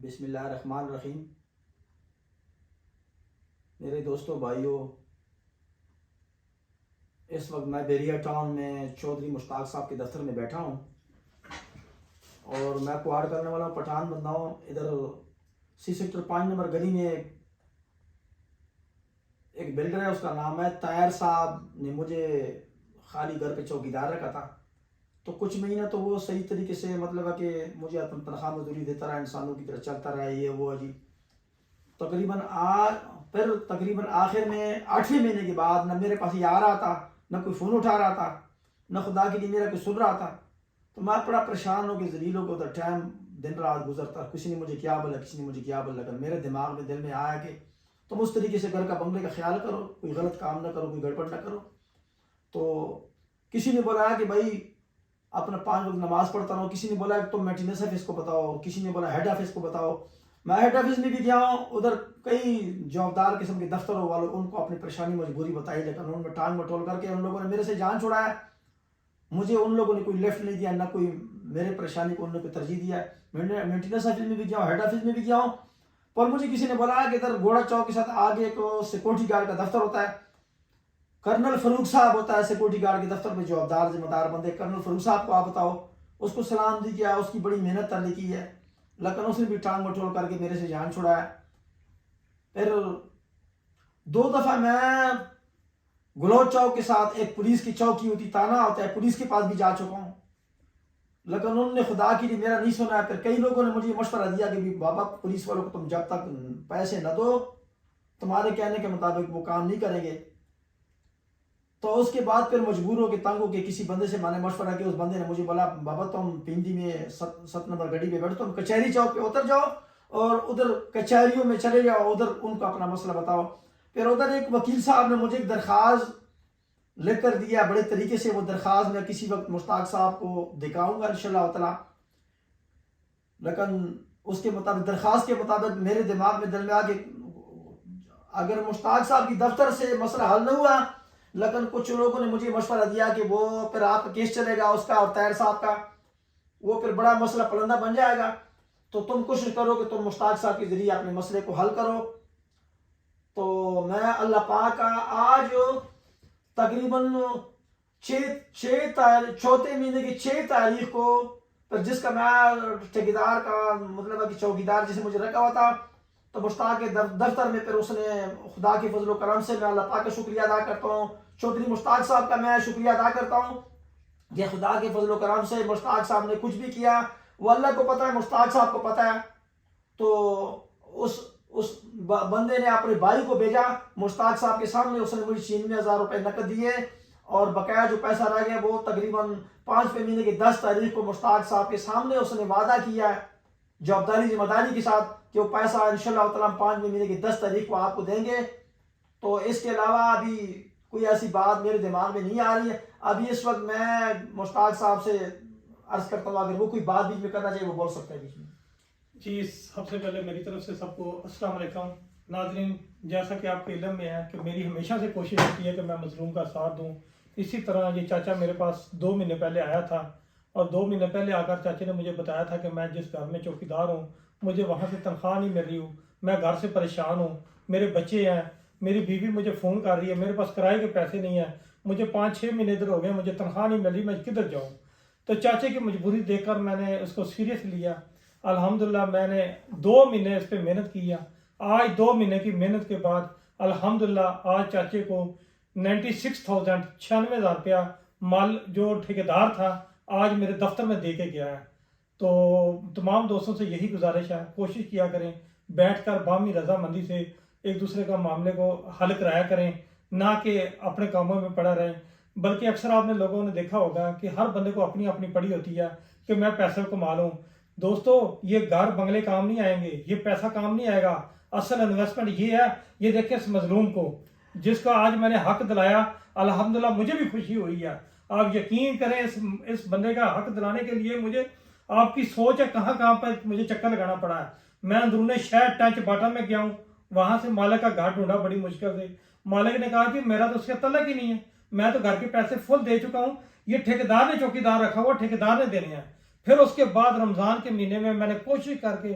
بسم اللہ الرحمن الرحیم۔ میرے دوستوں بھائیوں، اس وقت میں بیریا ٹاؤن میں چودھری مشتاق صاحب کے دفتر میں بیٹھا ہوں اور میں کوار کرنے والا ہوں، پٹھان بندہ ہوں۔ ادھر سی سیکٹر 5 نمبر گلی میں ایک بلڈر ہے، اس کا نام ہے طاہر صاحب، نے مجھے خالی گھر پہ چوکیدار رکھا تھا۔ تو کچھ مہینہ تو وہ صحیح طریقے سے مطلب ہے کہ مجھے اپنا تنخواہ مزدوری دیتا رہا، انسانوں کی طرح چلتا رہا، یہ وہ جی۔ تقریباً آخر میں 8ویں مہینے کے بعد نہ میرے پاس یہ آ رہا تھا، نہ کوئی فون اٹھا رہا تھا، نہ خدا کے لیے میرا کوئی سن رہا تھا۔ تو میں بڑا پریشان ہو کے ذلیل ہو کے ادھر ٹائم دن رات گزرتا، کسی نے مجھے کیا بولا، کسی نے مجھے کیا بولا، لیکن میرے دماغ میں دل میں آیا کہ تم اس طریقے سے گھر کا بنگلے کا خیال کرو، کوئی غلط کام نہ کرو، کوئی گڑبڑ نہ کرو۔ تو کسی نے بولا کہ بھائی اپنا 5 وقت نماز پڑھتا رہو، کسی نے بولا کہ تم مینٹیننس آفس کو بتاؤ، کسی نے بولا ہیڈ آفس کو بتاؤ۔ میں ہیڈ آفس میں بھی گیا ہوں، ادھر کئی جوابدار قسم کے دفتروں والوں ان کو اپنی پریشانی مجبوری بتائی، لیکن انہوں نے ٹانگ مٹول کر کے ان لوگوں نے میرے سے جان چھڑایا۔ مجھے ان لوگوں نے کوئی لفٹ نہیں دیا، نہ کوئی میرے پریشانی کو انہوں نے کوئی ترجیح دیا۔ مینٹیننس آفس میں بھی گیا ہوں، ہیڈ آفس میں بھی گیا ہوں، پر مجھے کسی نے بولا کہ ادھر گھوڑا چوک کے ساتھ آگے ایک سیکورٹی گارڈ کا دفتر ہوتا ہے، کرنل فاروق صاحب ہوتا ہے سیکورٹی گارڈ کے دفتر میں جوابدار ذمہ دار بندے، کرنل فاروق صاحب کو آپ بتاؤ۔ اس کو سلام دی کیا، اس کی بڑی محنت ترلی کی ہے، لیکن اس نے بھی ٹانگ مٹول کر کے میرے سے جان چھڑایا۔ پھر 2 دفعہ میں گلوچ چوک کے ساتھ ایک پولیس کی چوکی ہوتی، تانا ہوتا ہے، پولیس کے پاس بھی جا چکا ہوں، لیکن انہوں نے خدا کے لیے میرا نہیں سنا۔ پھر کئی لوگوں نے مجھے مشورہ دیا کہ بابا پولیس والوں کو تم جب تک پیسے نہ دو تمہارے کہنے کے مطابق وہ کام نہیں کریں گے۔ تو اس کے بعد پھر مجبور ہو کے تنگ ہو کے کسی بندے سے میں نے مشورہ کیا، اس بندے نے مجھے بولا بابا تم پیندی میں 7 نمبر گاڑی پہ بیٹھو، تم کچہری چوک پہ اتر جاؤ اور ادھر کچہریوں میں چلے جاؤ، ادھر ان کو اپنا مسئلہ بتاؤ۔ پھر ادھر ایک وکیل صاحب نے مجھے ایک درخواست لکھ کر دیا بڑے طریقے سے، وہ درخواست میں کسی وقت مشتاق صاحب کو دکھاؤں گا انشاءاللہ تعالی۔ لیکن اس کے مطابق درخواست کے مطابق میرے دماغ میں دل میں آ کہ اگر مشتاق صاحب کی دفتر سے مسئلہ حل نہ ہوا، لیکن کچھ لوگوں نے مجھے مشورہ دیا کہ وہ پھر آپ کا کیس چلے گا اس کا اور طاہر صاحب کا، وہ پھر بڑا مسئلہ پلندہ بن جائے گا، تو تم کوشش کرو کہ تم مشتاق صاحب کے ذریعے اپنے مسئلے کو حل کرو۔ تو میں اللہ پاک کا آج تقریباً 4 مہینے کی 6 تاریخ کو، جس کا میں ٹھیکیدار کا مطلب ہے کہ چوکیدار جسے مجھے رکھا ہوا تھا، تو مشتاق کے دفتر میں پھر اس نے خدا کے فضل و کرم سے میں اللہ پاک کا شکریہ ادا کرتا ہوں، چودھری مشتاق صاحب کا میں شکریہ ادا کرتا ہوں کہ خدا کے فضل و کرم سے مشتاق صاحب نے کچھ بھی کیا وہ اللہ کو پتہ ہے، مشتاق صاحب کو پتہ ہے۔ تو اس بندے نے اپنے بھائی کو بھیجا مشتاق صاحب کے سامنے، اس نے مجھے 96,000 روپے نقد دیے، اور بقایا جو پیسہ رہ گیا وہ تقریباً 5ویں مہینے کی 10 تاریخ کو مشتاق صاحب کے سامنے اس نے وعدہ کیا ہے جوابداری ذمہ داری کے ساتھ کہ وہ پیسہ انشاءاللہ تعالیٰ 5ویں مہینے کی 10 تاریخ کو آپ کو دیں گے۔ تو اس کے علاوہ ابھی کوئی ایسی بات میرے دماغ میں نہیں آ رہی ہے۔ ابھی اس وقت میں مشتاق صاحب سے عرض کرتا ہوں اگر وہ کوئی بات بیچ میں کرنا چاہیے وہ بول سکتا ہے بیچ میں۔ جی، سب سے پہلے میری طرف سے سب کو السلام علیکم۔ ناظرین، جیسا کہ آپ کے علم میں ہے کہ میری ہمیشہ سے کوشش ہوتی ہے کہ میں مظلوم کا ساتھ دوں۔ اسی طرح یہ چاچا میرے پاس 2 مہینے پہلے آیا تھا، اور 2 مہینے پہلے آ کر چاچے نے مجھے بتایا تھا کہ میں جس گھر میں چوکیدار ہوں مجھے وہاں سے تنخواہ نہیں مل رہی ہوں، میں گھر سے پریشان ہوں، میرے بچے ہیں، میری بیوی مجھے فون کر رہی ہے، میرے پاس کرائے کے پیسے نہیں ہیں، مجھے 5-6 مہینے ادھر ہو گئے، مجھے تنخواہ نہیں مل رہی، میں کدھر جاؤں؟ تو چاچے کی مجبوری دیکھ کر میں نے اس کو سیریس لیا۔ الحمدللہ میں نے 2 مہینے اس پہ محنت کی ہے۔ آج 2 مہینے کی محنت کے بعد الحمدللہ آج چاچے کو 96,000 روپیہ مال جو ٹھیکیدار تھا آج میرے دفتر میں دے کے گیا ہے۔ تو تمام دوستوں سے یہی گزارش ہے، کوشش کیا کریں بیٹھ کر باہمی رضامندی سے ایک دوسرے کا معاملے کو حل کرایا کریں، نہ کہ اپنے کاموں میں پڑا رہیں۔ بلکہ اکثر آپ نے لوگوں نے دیکھا ہوگا کہ ہر بندے کو اپنی اپنی پڑی ہوتی ہے کہ میں پیسے کما لوں۔ دوستو، یہ گھر بنگلے کام نہیں آئیں گے، یہ پیسہ کام نہیں آئے گا۔ اصل انویسٹمنٹ یہ ہے، یہ دیکھیں اس مظلوم کو جس کا آج میں نے حق دلایا، الحمدللہ مجھے بھی خوشی ہوئی ہے۔ آپ یقین کریں اس بندے کا حق دلانے کے لیے مجھے آپ کی سوچ ہے کہاں پر مجھے چکر لگانا پڑا ہے۔ میں اندرون شہر ٹچ باٹا میں گیا ہوں، وہاں سے مالک کا گھر ڈھونڈا بڑی مشکل سے۔ مالک نے کہا کہ میرا تو اس کا تعلق ہی نہیں ہے، میں تو گھر کے پیسے فل دے چکا ہوں، یہ ٹھیکیدار نے چوکیدار رکھا ہوا، ٹھیکیدار نے دینے ہیں۔ پھر اس کے بعد رمضان کے مہینے میں نے کوشش کر کے